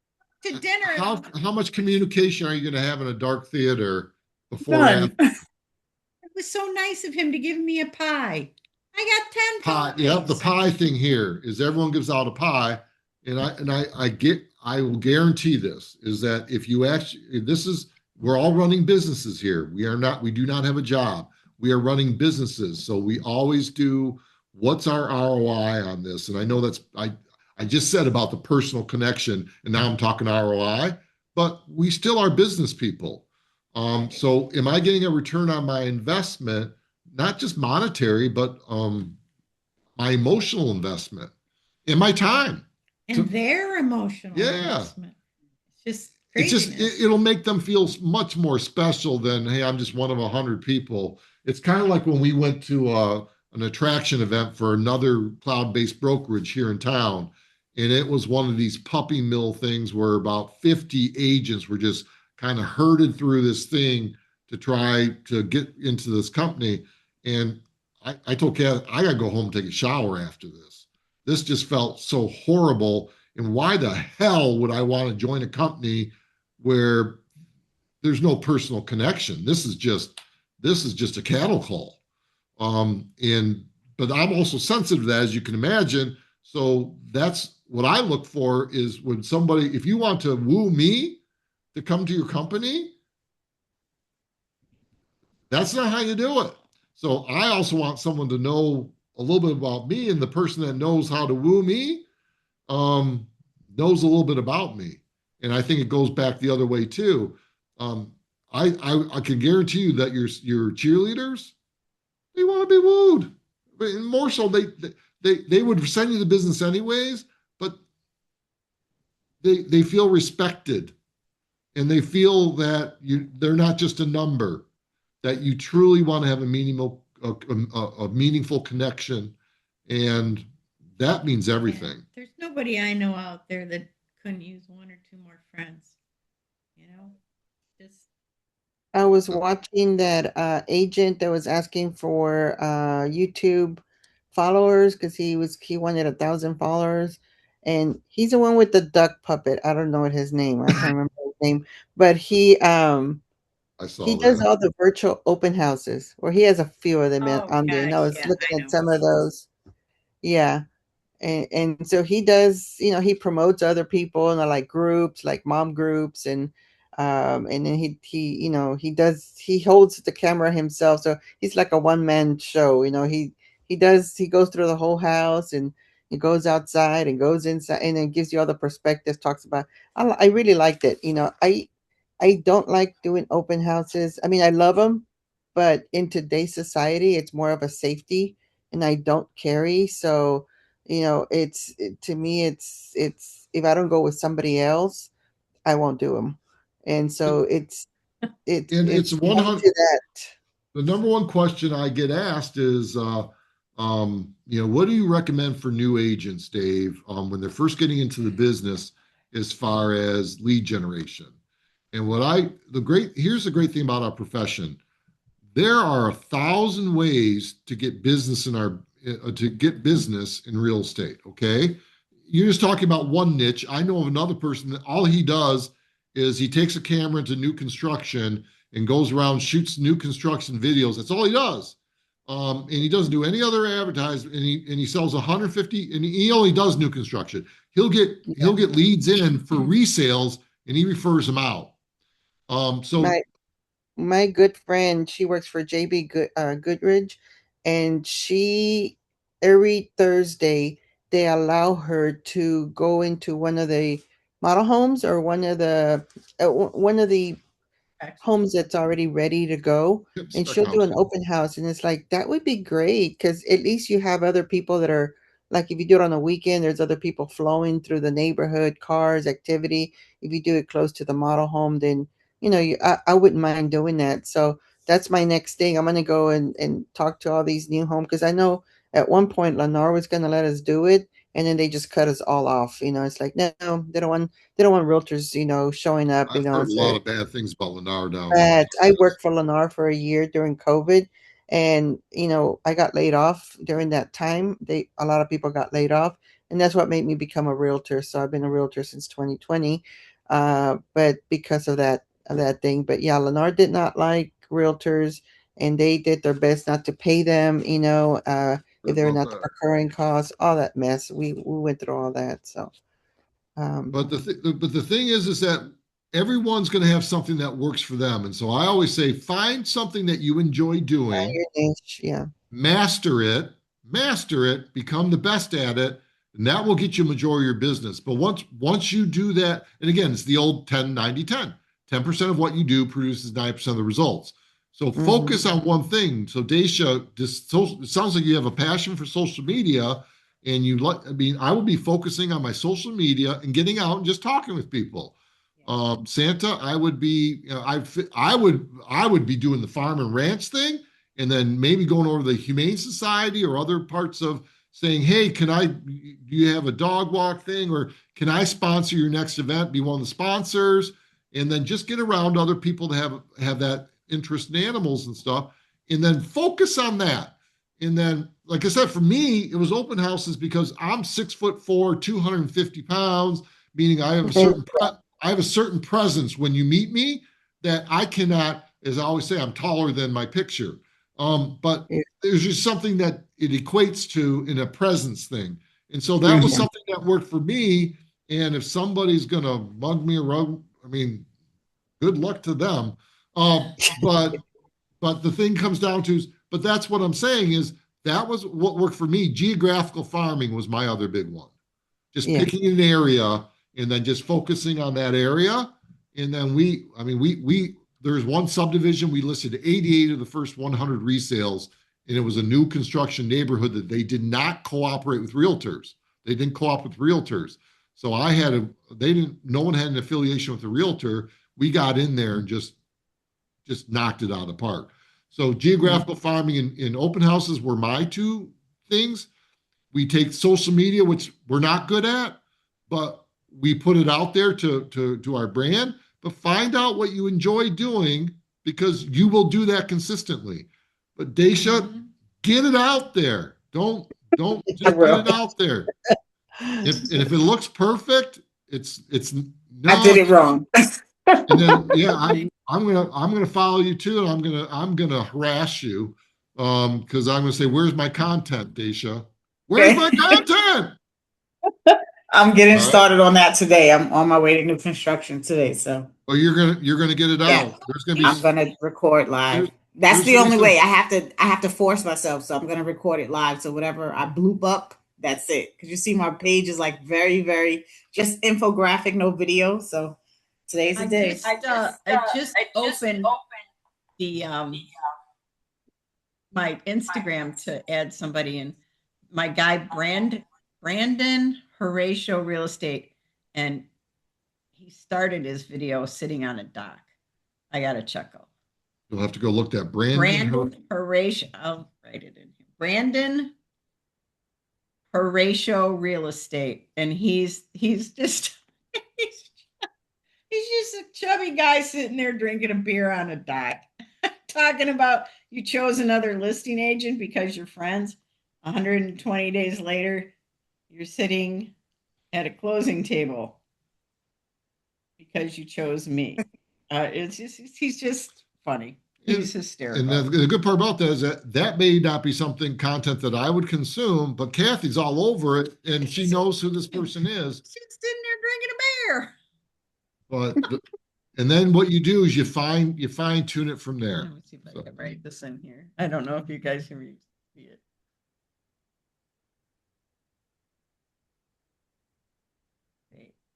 To dinner. How much communication are you going to have in a dark theater before None. It was so nice of him to give me a pie. I got 10 pie? pies. Yep, the pie thing here is everyone gives out a pie, and I will guarantee this is that if you actually we're all running businesses here. We do not have a job. We are running businesses. So we always do what's our ROI on this? And I know I just said about the personal connection, and now I'm talking ROI, but we still are business people. So am I getting a return on my investment, not just monetary, but my emotional investment and my time? And their emotional Yeah. investment. It's just It's just craziness. it'll make them feel much more special than, hey, I'm just one of 100 people. It's kind of like when we went to an attraction event for another cloud-based brokerage here in town, and it was one of these puppy mill things where about 50 agents were just kind of herded through this thing to try to get into this company. And I told Kath, I gotta go home and take a shower after this. This just felt so horrible. And why the hell would I want to join a company where there's no personal connection? This is just a cattle call. And but I'm also sensitive to that, as you can imagine. So that's what I look for is when somebody, if you want to woo me to come to your company, that's not how you do it. So I also want someone to know a little bit about me, and the person that knows how to woo me um, knows a little bit about me. And I think it goes back the other way too. Um, I can guarantee you that your cheerleaders, they want to be wooed. But more so, they would send you the business anyways, but they feel respected, and they feel that they're not just a number, that you truly want to have a meaningful connection, and that means everything. There's nobody I know out there that couldn't use one or two more friends. You know, just I was watching that agent that was asking for YouTube followers because he wanted 1,000 followers, and he's the one with the duck puppet. I don't know what his name. I can't remember his name, but I he saw does that. all the virtual open houses, or he has a few of them oh on there. And I gosh, was yeah, looking I at know. some of those. Yeah, and so he does, he promotes other people and like groups, like mom groups, and then he holds the camera himself, so he's like a one-man show. He goes through the whole house, and he goes outside and goes inside, and then gives you all the perspectives, talks about. I really liked it. I don't like doing open houses. I mean, I love them, but in today's society it's more of a safety, and I don't carry. So to me, it's if I don't go with somebody else, I won't do them. And so And it's it's one more hundred. to that. The number one question I get asked is, what do you recommend for new agents, Dave, when they're first getting into the business, as far as lead generation? And here's the great thing about our profession. There are 1,000 ways to get business in real estate. Okay, you're just talking about one niche. I know of another person that all he does is he takes a camera into new construction and goes around, shoots new construction videos. That's all he does. And he doesn't do any other advertising. And he sells 150, and he only does new construction. He'll get Yeah. he'll get leads in for resales, and he refers them out. So My my good friend, she works for Goodridge, and she every Thursday they allow her to go into one of the model homes, or one of the homes that's already ready to go, and spec she'll do house. an open house, and it's like that would be great because at least you have other people that are like, if you do it on a weekend, there's other people flowing through the neighborhood, cars, activity. If you do it close to the model home, then I wouldn't mind doing that. So that's my next thing. I'm going to go and talk to all these new homes, because I know at one point Lenore was going to let us do it, and then they just cut us all off. It's like, no, they don't want realtors, showing up. I've heard a So lot of bad things about Lennar down there. but I worked for Lennar for a year during COVID, and I got laid off during that time. A lot of people got laid off, and that's what made me become a realtor. So I've been a realtor since 2020, but because of that thing. But yeah, Lennar did not like realtors, and they did their best not to pay them. If Heard they were about not that. recurring costs, all that mess. We went through all that. So um, But the thing is that everyone's going to have something that works for them. And so I always say, find something that you enjoy doing, Your niche, yeah. master it, become the best at it, and that will get you a majority of your business. But once you do that, and again, it's the old 10-90-10. 10% of what you do produces 90% of the results. So focus on one thing. So Daisha, it sounds like you have a passion for social media, and I would be focusing on my social media and getting out and just talking with people. Santa, I would be, I would be doing the farm and ranch thing, and then maybe going over to the Humane Society or other parts of saying, hey, do you have a dog walk thing, or can I sponsor your next event, be one of the sponsors, and then just get around other people to have that interest in animals and stuff, and then focus on that. And then, like I said, for me, it was open houses because I'm 6'4", 250 pounds, meaning I have a certain presence when you meet me that I cannot, as I always say, I'm taller than my picture. But there's just something that it equates to in a presence thing. And so that was something that worked for me. And if somebody's going to mug me around, I mean, good luck to them. But the thing comes down to, but that's what I'm saying is that was what worked for me. Geographical farming was my other big one. Just picking an area and then just focusing on that area. And then there's one subdivision, we listed 88 of the first 100 resales, and it was a new construction neighborhood that they did not cooperate with realtors. They didn't co-op with realtors. So no one had an affiliation with the realtor. We got in there and just knocked it out of the park. So geographical farming and open houses were my two things. We take social media, which we're not good at, but we put it out there to our brand. But find out what you enjoy doing, because you will do that consistently. But Daisha, get it out there. Don't just get it out there. If it looks perfect, it's no. I did it wrong. And then I'm gonna follow you too, and I'm gonna harass you, because I'm gonna say, where's my content, Daisha? Where's my content? I'm getting started on that today. I'm on my way to new construction today. So well, you're gonna get it out. There's gonna be I'm gonna record live. That's the only way. I have to force myself. So I'm gonna record it live. So whatever I bloop up, that's it. Because you see my page is like very, very just infographic, no video. So today's the day. I just opened the my Instagram to add somebody in. My guy Brandon Horatio Real Estate, and he started his video sitting on a dock. I got to check out. You'll have to go look that Brandon Horatio. I'll write it in here. Brandon Horatio Real Estate, and he's just he's just a chubby guy sitting there drinking a beer on a dock, talking about you chose another listing agent because you're friends. 120 days later, you're sitting at a closing table because you chose me. He's just funny. He's hysterical. And the good part about that is that may not be content that I would consume, but Kathy's all over it, and she knows who this person is. She's sitting there drinking a beer. But and then what you do is you fine tune it from there. Let me see if I can write this in here. I don't know if you guys can see it.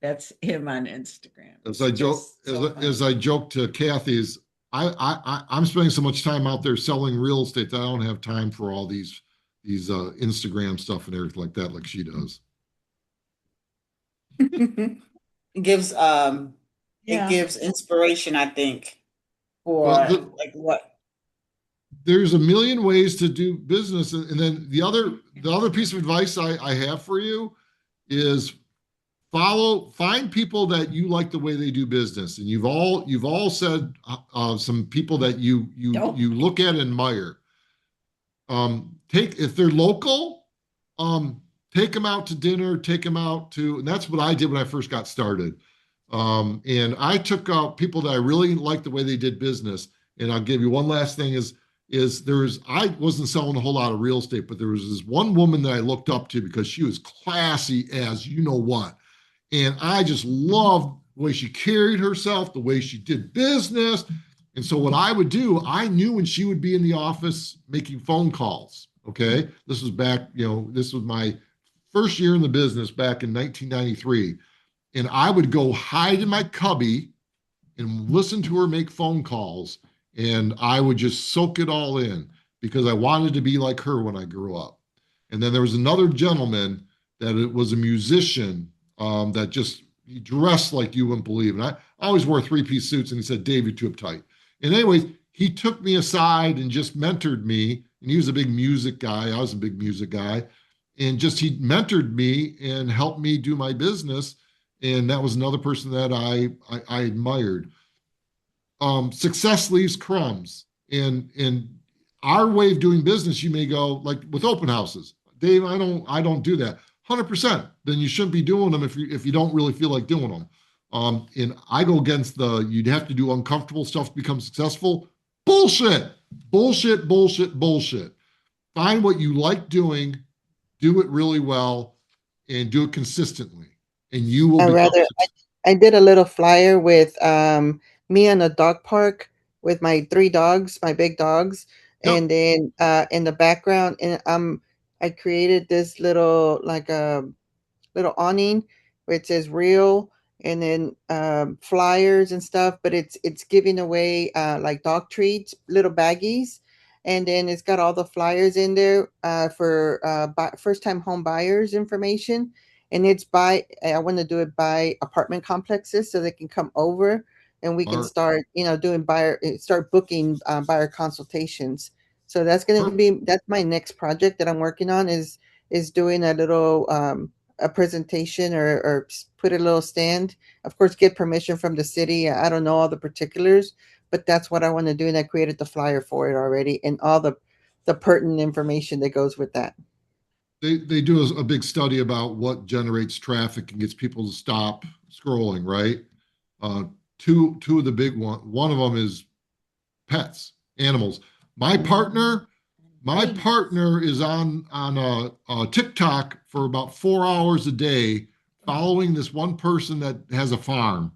That's him on Instagram. As I joke to Kathy, I'm spending so much time out there selling real estate that I don't have time for all these Instagram stuff and everything like that, like she does. It gives it gives inspiration, I think, for what. There's a million ways to do business, and then the other piece of advice I have for you is find people that you like the way they do business, and you've all said some people that you look at and admire. If they're local, take them out to dinner, and that's what I did when I first got started. And I took out people that I really liked the way they did business. And I'll give you one last thing I wasn't selling a whole lot of real estate, but there was this one woman that I looked up to because she was classy as you know what. And I just loved the way she carried herself, the way she did business. And so what I would do, I knew when she would be in the office making phone calls. Okay. This was back, this was my first year in the business back in 1993. And I would go hide in my cubby and listen to her make phone calls. And I would just soak it all in because I wanted to be like her when I grew up. And then there was another gentleman that it was a musician that just he dressed like you wouldn't believe. And I always wore three-piece suits, and he said, "Dave, you're too uptight." And anyways, he took me aside and just mentored me. And he was a big music guy. I was a big music guy. And just he mentored me and helped me do my business. And that was another person that I admired. Success leaves crumbs. And our way of doing business, you may go like with open houses. Dave, I don't do that. 100%. Then you shouldn't be doing them if you don't really feel like doing them. And I go against you'd have to do uncomfortable stuff to become successful. Bullshit. Bullshit, bullshit, bullshit. Find what you like doing, do it really well, and do it consistently. And you will I become rather I did a little flyer with me in a dog park with my three dogs, my big dogs, Yep. and then in the background, and I created this little like a little awning where it says real, and then flyers and stuff, but it's giving away like dog treats, little baggies, and then it's got all the flyers in there for first time home buyers information. And it's by I want to do it by apartment complexes so they can come over and we can Smart. start doing start booking buyer consultations. So Smart. that's my next project that I'm working on is doing a little a presentation or put a little stand. Of course, get permission from the city. I don't know all the particulars, but that's what I want to do. And I created the flyer for it already and all the pertinent information that goes with that. They do a big study about what generates traffic and gets people to stop scrolling, right? Uh, two of the big one of them is pets, animals. My partner, my Babies. partner is on a TikTok for about 4 hours a day, following this one person that has a farm,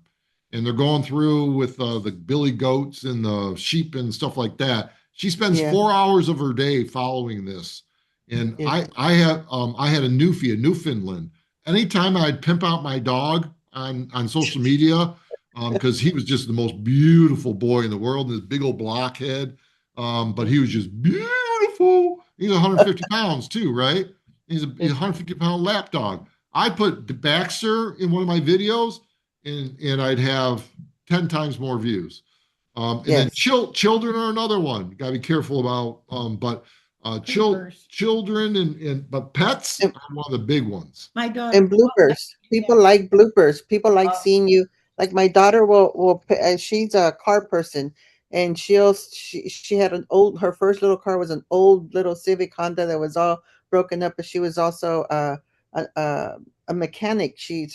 and they're going through with the billy goats and the sheep and stuff like that. She spends Yeah. 4 hours of her day following this, and Yeah. I had a Newfie, a Newfoundland. Anytime I'd pimp out my dog on social media, because he was just the most beautiful boy in the world, and this big old blockhead. But he was just beautiful. He's 150 pounds too, right? He's a 150-pound lap dog. I put the Baxter in one of my videos, and I'd have 10 times more views. And then Yes. children are another one. Got to be careful about. But Bloopers. children but pets And, are one of the big ones. My daughter and loved that. bloopers. People like bloopers. People like Oh. seeing you. Like my daughter she's a car person, and she had her first little car was an old little Civic Honda that was all broken up, but she was also a, a, a mechanic. She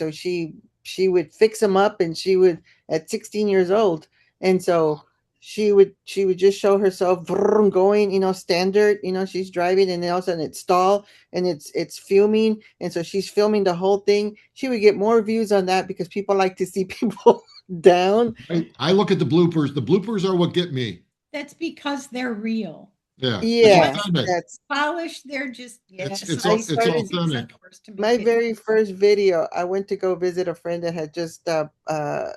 would fix them up, and she would at 16 years old, and so she would just show herself vroom, going, standard, she's driving, and then all of a sudden it's stall and it's filming, and so she's filming the whole thing. She would get more views on that because people like to see people down. I look at the bloopers. The bloopers are what get me. That's because they're real. Yeah, it's Yeah, Unless authentic. that's polished, they're just I It's started authentic. to my make it. very first video. I went to go visit a friend that had just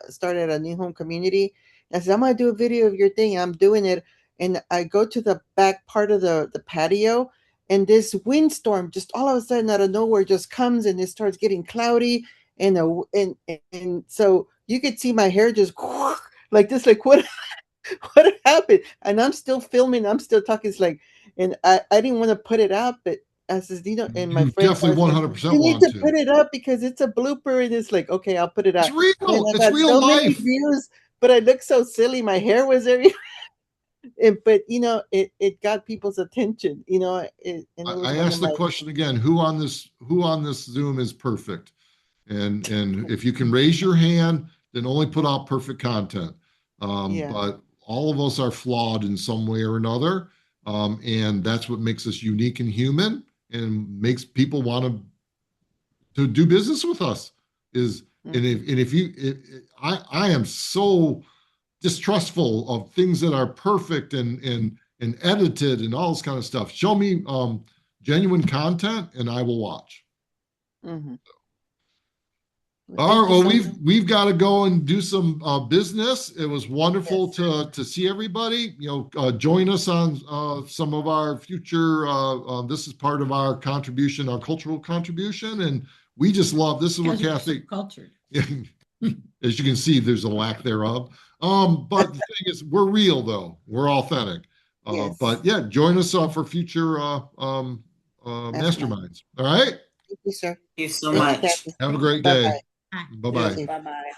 started a new home community. I said, I'm gonna do a video of your thing. I'm doing it, and I go to the back part of the patio, and this windstorm just all of a sudden out of nowhere just comes, and it starts getting cloudy, and so you could see my hair just like this, like what what happened? And I'm still filming. I'm still talking. It's like, and I didn't want to put it out, but I says, and my You friend definitely tells me, 100% you need want to to. put it up because it's a blooper. And it's like, okay, I'll put it It's out. And real. I It's got real so many life. views, but I looked so silly. My hair was everywhere. But it got people's attention, and it was I one of asked the my, question again, who on this Zoom is perfect? And if you can raise your hand, then only put out perfect content. yeah. But all of us are flawed in some way or another. And that's what makes us unique and human and makes people want to do business with us is And if you, I am so distrustful of things that are perfect and edited and all this kind of stuff. Show me genuine content, and I will watch. Mhm. All Thank right, you well, so much. we've got to go and do some business. It was wonderful Yes. to see everybody. Join us on some of our future. This is part of our contribution, our cultural contribution, and we just love this. Is what Because we're so Kathy. cultured. As you can see, there's a lack thereof. But the thing is, we're real though. We're authentic. Yes. But yeah, join us for future Mastermind. masterminds. All right. Thank you, sir. Thank you so Thank you, much. Kathy. Have a great Bye day. bye. Bye You bye. too. Bye bye.